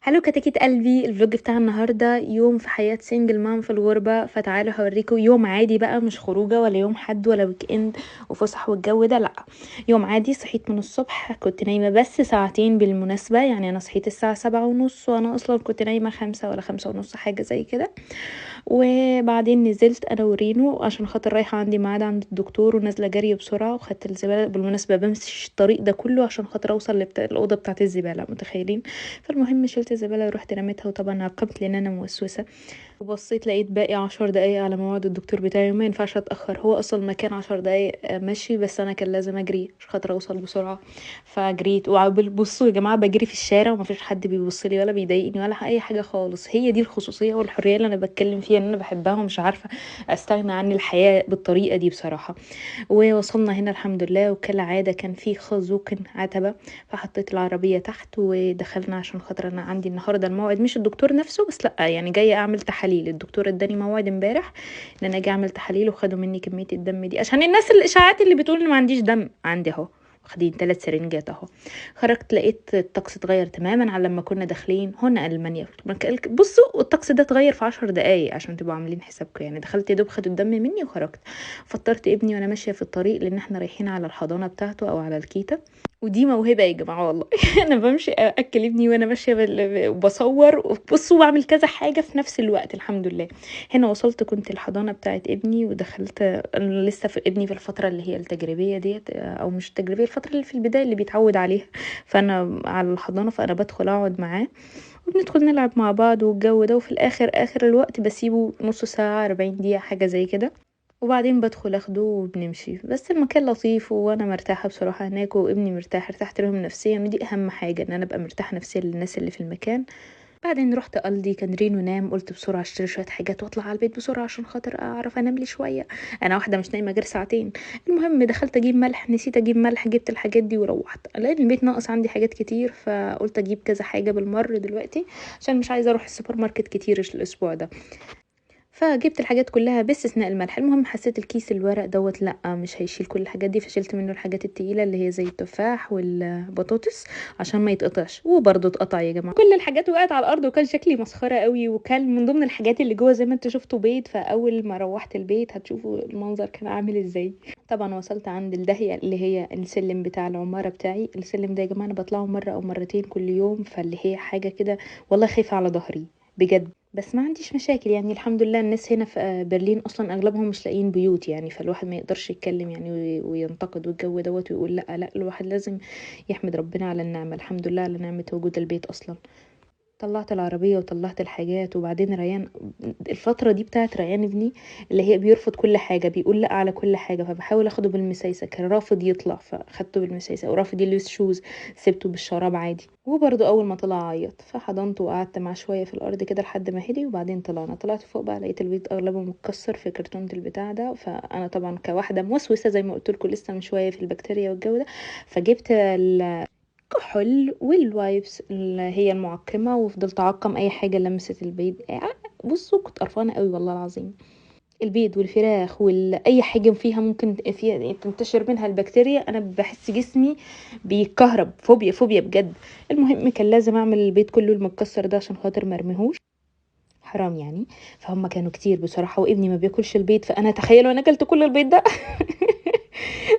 هلو كتاكيت قلبي، الفلوج بتاع النهارده يوم في حياة سنجل مام في الغربة. فتعالوا هوريكم يوم عادي بقى، مش خروجه ولا يوم حد ولا ويك اند وفسح والجو ده، لا. يوم عادي. صحيت من الصبح، كنت نايمة بس ساعتين بالمناسبة، يعني انا صحيت الساعة 7:30 وانا اصلا كنت نايمة 5 ولا 5:30 حاجة زي كده. وبعدين نزلت انا ورينو عشان خاطر رايحة عندي ميعاد عند الدكتور، ونازلة جري بسرعة وخدت الزبالة. بالمناسبة بمشي الطريق ده كله عشان خاطر اوصل الأوضة بتاعة الزبالة، متخيلين؟ فالمهم شلت الزبالة ورحت رميتها، وطبعا عقبت لان انا موسوسة. وبصيت لقيت باقي 10 دقايق على موعد الدكتور بتاعي، وما ينفعش اتأخر. هو اصلا مكان 10 دقايق مشي، بس انا كان لازم اجري عشان خاطر اوصل بسرعة. فجريت. وبصوا يا جماعة، بجري في الشارع ومفيش حد بيبصلي ولا بيضايقني ولا اي حاجة خالص. هي دي الخصوصية والحرية اللي انا بتكلم فيها، ان انا بحبها ومش عارفة استغنى عن الحياة بالطريقة دي بصراحة. ووصلنا هنا الحمد لله، وكالعادة كان في خازوق عتبة. فحطيت العربية تحت ودخلنا عشان خاطر انا عندي النهاردة الموعد، مش الدكتور نفسه بس، لا يعني جاية اعمل تحاليل. الدكتور اداني موعد امبارح ان انا اجي اعمل تحاليل، وخدوا مني كمية الدم دي عشان الناس الاشاعات اللي بتقول ان ما عنديش دم. عندي اهو، واخدين 3 سرنجات اهو. خرجت لقيت الطقس اتغير تماما على لما كنا داخلين هنا المانيا. بصوا الطقس ده اتغير في 10 دقايق عشان تبقوا عاملين حسابكم. يعني دخلت يا دوب خدوا الدم مني وخرجت. فطرت ابني وانا ماشيه في الطريق، لان احنا رايحين على الحضانه بتاعته او على الكيتا. ودي موهبه يا جماعه والله. انا بمشي اكل ابني وانا ماشيه وبصور وبص وبعمل كذا حاجه في نفس الوقت، الحمد لله. هنا وصلت، كنت الحضانه بتاعت ابني ودخلت. انا لسه في ابني في الفتره اللي هي التجريبيه ديت، او مش التجريبيه، الفتره اللي في البدايه اللي بيتعود عليها. فانا على الحضانه، فانا بدخل اقعد معاه وبندخل نلعب مع بعض والجو ده. وفي الاخر اخر الوقت بسيبه نص ساعه 40 دقيقه حاجه زي كده، وبعدين بدخل اخده وبنمشي. بس المكان لطيف وانا مرتاحه بصراحه هناك، وابني مرتاح، ارتحت لهم نفسيا، ودي اهم حاجه ان انا ابقى مرتاحه نفسيا للناس اللي في المكان. بعدين رحت قلدي، كان رينو نام، قلت بسرعه اشتري شويه حاجات واطلع على البيت بسرعه عشان خاطر اعرف انام لي شويه. انا واحده مش نايمه غير ساعتين. المهم دخلت اجيب ملح، نسيت اجيب ملح، جبت الحاجات دي وروحت. لقيت البيت ناقص عندي حاجات كتير، فقلت اجيب كذا حاجه بالمر دلوقتي عشان مش عايزه اروح السوبر ماركت كتير الاسبوع ده. فجبت الحاجات كلها باستثناء الملح. المهم حسيت الكيس الورق دوت لا مش هيشيل كل الحاجات دي، فشلت منه الحاجات التقيله اللي هي زي التفاح والبطاطس عشان ما يتقطعش. وبرضه اتقطع يا جماعه، كل الحاجات وقعت على الارض، وكان شكلي مسخره قوي. وكان من ضمن الحاجات اللي جوه زي ما انتوا شفتوا بيض، فاول ما روحت البيت هتشوفوا المنظر كان عامل ازاي. طبعا وصلت عند الدهية اللي هي السلم بتاع العمارة بتاعي. السلم ده يا جماعة انا بطلعه مرة او مرتين كل يوم، فاللي هي حاجة كده والله خايفة على ظهري بجد. بس ما عنديش مشاكل، يعني الحمد لله. الناس هنا في برلين اصلا اغلبهم مش لاقيين بيوت، يعني فالواحد ما يقدرش يتكلم يعني وينتقد والجو دوت ويقول لا لا. الواحد لازم يحمد ربنا على النعمة، الحمد لله على نعمة وجود البيت اصلا. طلعت العربية وطلعت الحاجات، وبعدين ريان، الفترة دي بتاعت ريان ابني اللي هي بيرفض كل حاجة، بيقول لا على كل حاجة. فبحاول اخده بالمسايسة، كان رافض يطلع فاخدته بالمسايسة، ورافض يلبس شوز سبته بالشراب عادي. وبرضه اول ما طلع عيط، فحضنته وقعدت معاه شوية في الارض كده لحد ما هدي. وبعدين طلعت فوق بقى، لقيت البيت اغلبه متكسر في كرتونة البتاع ده. فانا طبعا كواحدة موسوسة زي ما قلت لكم لسه من شوية في البكتيريا والجو ده، فجبت كحول والوايبس اللي هي المعقمة، وفضلت اعقم اي حاجة لمست البيض. بصوا كنت قرفانة قوي والله العظيم. البيض والفراخ واي حاجة فيها ممكن فيها تنتشر منها البكتيريا، انا بحس جسمي بيتكهرب، فوبيا فوبيا بجد. المهم كان لازم اعمل البيض كله المتكسر ده عشان خاطر مرميهوش، حرام يعني. فهم كانوا كتير بصراحة، وابني ما بياكلش البيض، فانا تخيلوا انا اكلت كل البيض ده.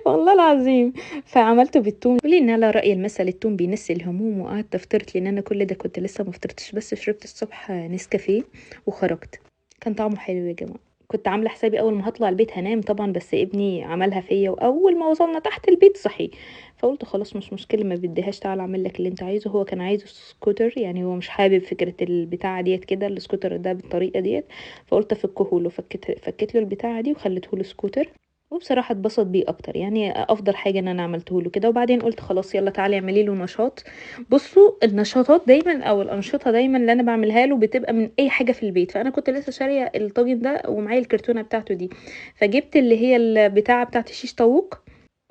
والله العظيم. فعملته بالثوم. قولي ان على رأي المثل الثوم بينسي الهموم. وقعدت فطرت لان انا كل ده كنت لسه ما فطرتش، بس شربت الصبح نسكافيه وخرجت. كان طعمه حلو يا جماعه. كنت عامله حسابي اول ما هطلع البيت هنام طبعا، بس ابني عملها فيا، واول ما وصلنا تحت البيت صحي. فقلت خلاص مش مشكله، ما بديهاش، تعالى اعمل لك اللي انت عايزه. هو كان عايز سكوتر، يعني هو مش حابب فكره البتاعه ديت كده، السكوتر ده بالطريقه ديت. فقلت افكه له، فكيت له البتاعه دي وخليته له سكوتر. وبصراحة اتبسط بيه اكتر، يعني افضل حاجة ان انا عملته له كده. وبعدين قلت خلاص يلا تعالي اعملي له نشاط. بصوا النشاطات دايما او الانشطة دايما اللي انا بعملها له بتبقى من اي حاجة في البيت. فانا كنت لسه شارية الطاجن ده ومعايا الكرتونة بتاعته دي، فجبت اللي هي البتاعة بتاعت الشيش طاووق،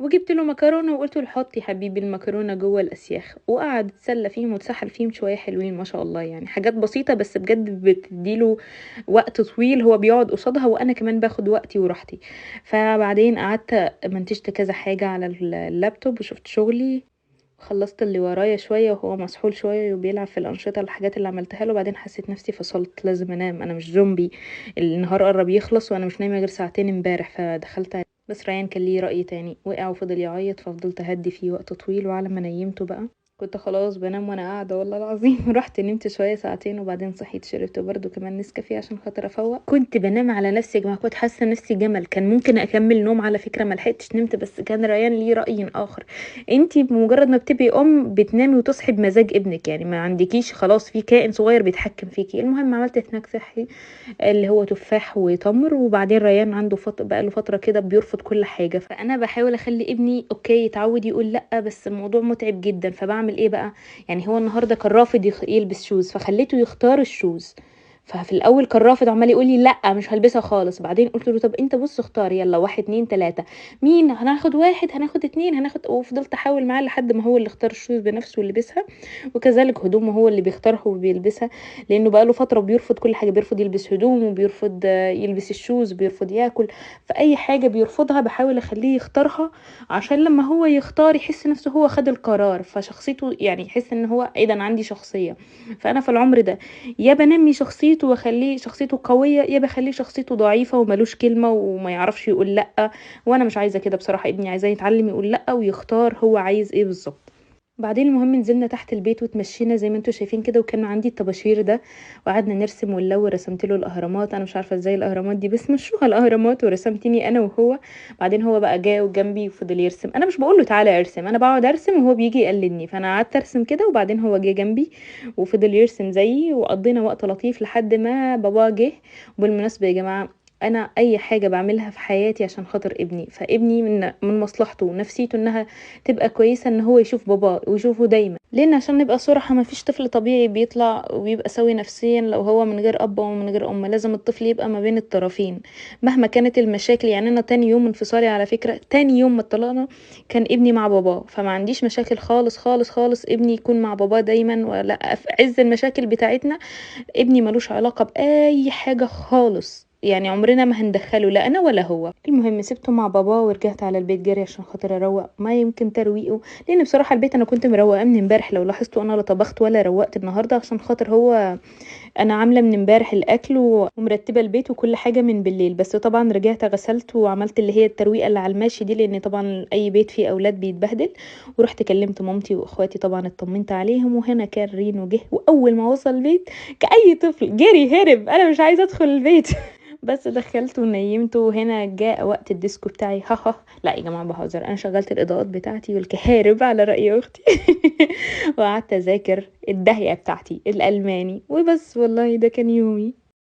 وجبت له مكرونه وقلت له حط يا حبيبي المكرونه جوه الاسياخ. وقعد يتسلى فيهم واتسحل فيهم شويه حلوين ما شاء الله، يعني حاجات بسيطه بس بجد بتديله وقت طويل هو بيقعد قصادها، وانا كمان باخد وقتي وراحتي. فبعدين قعدت منتجت كذا حاجه على اللابتوب وشفت شغلي. خلصت اللي ورايا شويه وهو مسحول شويه وبيلعب في الانشطه الحاجات اللي عملتها له. بعدين حسيت نفسي فصلت، لازم انام، انا مش زومبي، النهار قرب يخلص وانا مش نايمه غير ساعتين امبارح. فدخلت بس ريان كان ليه رأي تاني، وقع وفضل يعيط، ففضلت اهدي فيه وقت طويل. وعلى ما نيمته بقى كنت خلاص بنام وانا قاعده والله العظيم. رحت نمت شويه ساعتين وبعدين صحيت، شربت برده كمان نسكافيه عشان خاطر افوق. كنت بنام على نفسي يا جماعه، كنت حاسه نفسي جمل. كان ممكن اكمل نوم على فكره، ما لحقتش نمت، بس كان ريان ليه رأي اخر. انتي بمجرد ما بتبقي بتنامي وتصحي بمزاج ابنك، يعني ما عندكيش خلاص في كائن صغير بيتحكم فيكي. المهم عملت سناك صحي اللي هو تفاح وتمر. وبعدين ريان عنده بقى له فتره كده بيرفض كل حاجه، فانا بحاول اخلي ابني اوكي يتعود يقول لا، بس الموضوع متعب جدا. فبعمل ايه بقى؟ يعني هو النهارده كان رافض يلبس شوز، فخليته يختار الشوز. ففي الاول كان رافض عمال يقول لي لا مش هلبسها خالص. بعدين قلت له طب انت بص اختار، يلا 1 2 3، مين هناخد؟ 1 هناخد 2 هناخد. وفضلت احاول معاه لحد ما هو اللي اختار الشوز بنفسه ولبسها. وكذلك هدومه هو اللي بيختارها وبيلبسها، لانه بقى له فتره بيرفض كل حاجه، بيرفض يلبس هدوم وبيرفض يلبس الشوز، بيرفض ياكل. فاي حاجه بيرفضها بحاول اخليه يختارها، عشان لما هو يختار يحس نفسه هو خد القرار، فشخصيته يعني يحس ان هو ايه ده انا عندي شخصيه. فانا في العمر ده يا بنمي شخصيته واخليه شخصيته قويه، يا بخليه شخصيته ضعيفه وملوش كلمه وما يعرفش يقول لا. وانا مش عايزه كده بصراحه، ابني عايزاه يتعلم يقول لا ويختار هو عايز ايه بالظبط. بعدين المهم نزلنا تحت البيت وتمشينا زي ما انتوا شايفين كده، وكان عندي الطباشير ده وقعدنا نرسم ونلون. رسمت له الاهرامات، انا مش عارفه ازاي الاهرامات دي بس مشوها الاهرامات، ورسمتني انا وهو. بعدين هو بقى جاي جنبي وفضل يرسم، انا مش بقول له تعالى ارسم، انا بقعد ارسم وهو بيجي يقلدني. فانا قعدت ارسم كده وبعدين هو جه جنبي وفضل يرسم زيي، وقضينا وقت لطيف لحد ما بابا جه. وبالمناسبه يا جماعه، انا اي حاجه بعملها في حياتي عشان خاطر ابني، فابني من مصلحته ونفسيته انها تبقى كويسه ان هو يشوف باباه ويشوفه دايما. لان عشان نبقى صراحه ما فيش طفل طبيعي بيطلع وبيبقى سوي نفسيا لو هو من غير اب ومن غير ام. لازم الطفل يبقى ما بين الطرفين مهما كانت المشاكل. يعني انا تاني يوم انفصالي على فكره، تاني يوم ما اتطلقنا كان ابني مع باباه، فما عنديش مشاكل خالص خالص خالص ابني يكون مع باباه دايما، ولا في عز المشاكل بتاعتنا ابني ملوش علاقة بأي حاجة خالص. يعني عمرنا ما هندخله لا انا ولا هو. المهم سبته مع بابا ورجعت على البيت جري عشان خاطر اروق ما يمكن ترويقه، لان بصراحه البيت انا كنت مروقه من امبارح. لو لاحظتوا انا لا طبخت ولا روقت النهارده عشان خاطر هو انا عامله من امبارح الاكل ومرتبه البيت وكل حاجه من بالليل. بس طبعا رجعت غسلت وعملت اللي هي الترويقه اللي على الماشي دي، لان طبعا اي بيت فيه اولاد بيتبهدل. ورحت كلمت مامتي واخواتي طبعا اطمنت عليهم. وهنا كان رينو جه، واول ما وصل البيت كأي طفل جري هرب، انا مش عايزه ادخل البيت. بس دخلته ونيمته. وهنا جاء وقت الديسكو بتاعي. ها لا يا جماعه بهزر، انا شغلت الاضاءات بتاعتي والكهارب على راي اختي. وقعدت اذاكر الدهيه بتاعتي الالماني وبس. والله ده كان يومي.